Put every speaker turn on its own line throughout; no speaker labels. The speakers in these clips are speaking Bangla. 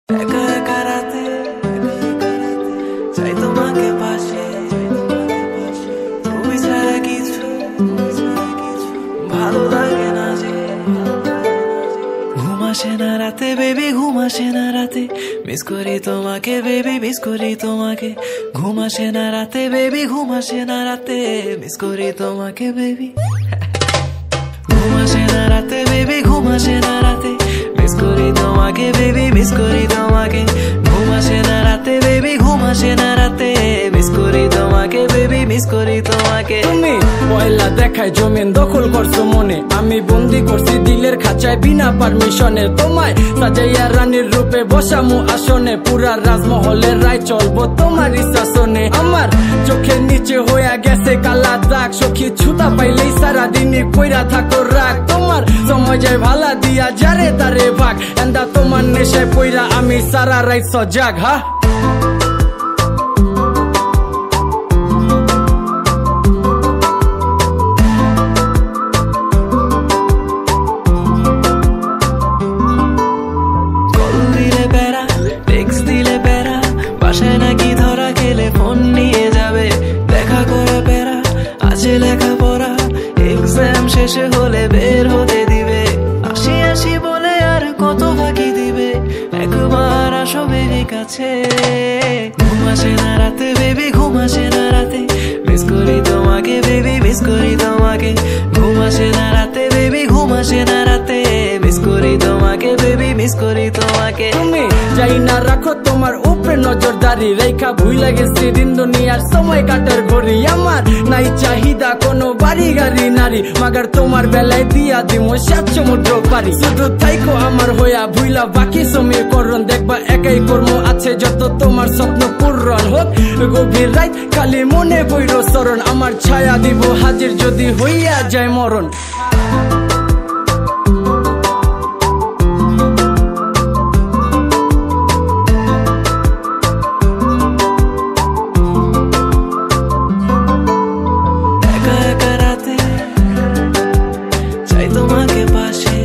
একা একা রাতে চাই তোমাকে পাশে, তুমি ছাড়া কিছু ভালো লাগে না যে। ঘুম আসে না রাতে বেবি, ঘুম আসে না রাতে, মিস করি তোমাকে বেবি, মিস করি তোমাকে। ঘুম আসে না রাতে বেবি, ঘুম আসে না রাতে, মিস করি তোমাকে বেবি। ঘুম আসে না রাতে বেবি, ঘুম আসে না রাতে, মিস করি তোমাকে বেবি, মিস করি তোমাকে। ঘুম আসে না রাতে বেবি, ঘুম আসে না রাতে, মিস করি তোমাকে বেবি, মিস করি তোমাকে।
তুমি পয়লা দেখায় জমিন দখল করছো মনে, আমি বন্দি করছি দিলের খাঁচায় বিনা পারমিশনে। তোমায় সাজাইয়া রানীর রূপে বসামু আসনে, পুরা রাজমহলের রায় চলবো তোমার শাসনে। আমার চোখের নিচে হইয়া গেছে কালা দাগ, সখী ছুতা পাইলেই সারাদিনই কইরা থাকো রাগ। তোমার সময় যায় ভালা দিয়া যারে তারে ভাগ, এন্দা তোমার নেশায় পইরা আমি সারা রাইত সজাগ। হা
নাকি ধরা খেলে ফোন নিয়ে যাবে, দেখা করে পেরা আছে লেখাপড়া, এক্সাম শেষে হলে বের হতে দিবে। আসি আসি বলে আর কত ফাঁকি দিবে, একবার আসো বেবি কাছে। ঘুম আসে না রাতে বেবি, ঘুম আসে না রাতে, মিস করি তোমাকে বেবি, মিস করি তোমাকে। ঘুম আসে না রাতে বেবি, ঘুম আসে না রাতে, মিস করি তোমাকে বেবি, মিস করি তোমাকে।
তুমি যাই না রাখো তোমার উপরে নজরদারি, রেখা ভুইলা গেছি দিন দুনিয়ার সময় কাটার ঘড়ি। আমার নাই চাহিদা কোনো বাড়ি গাড়ি নারী, মাগার তোমার বেলায় দিয়া দিমো 7 সমুদ্র পারি। শুধু থাইকো আমার হইয়া ভুইলা বাকি সমীকরণ, দেখবা একাই কর্ম আছে যত তোমার স্বপ্ন পূরণ হোক। গভীর রাত খালি মনে বইর চরণ, আমার ছায়া দিব হাজির যদি হইয়া যায় মরণ।
তোমাকে পাশে,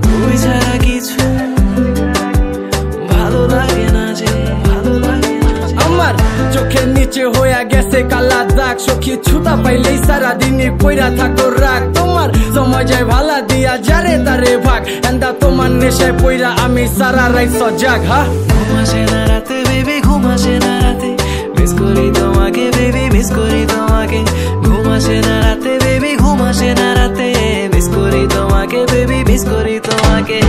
তুমি ছাড়া কিছু ভালো লাগে না যে, ভালো লাগে না যে।
আমার চোখের নিচে হইয়া গেছে কালা দাগ, সখী ছুতা পাইলেই সারাদিনই কইরা থাকো রাগ। তোমার সময় যায় ভালা দিয়া যারে তারে ভাগ, এন্দা তোমার নেশায় পইরা আমি সারা রাইত সজাগ। হা
ঘুম আসে না রাতে বেবি, ঘুম আসে না রাতে, মিস করি তোমাকে বেবি, মিস করি তোমাকে। ঘুম আসে না রাতে বেবি, ঘুম আসে না রাতে, মিস করি তোমাকে বেবি, মিস করি তোমাকে।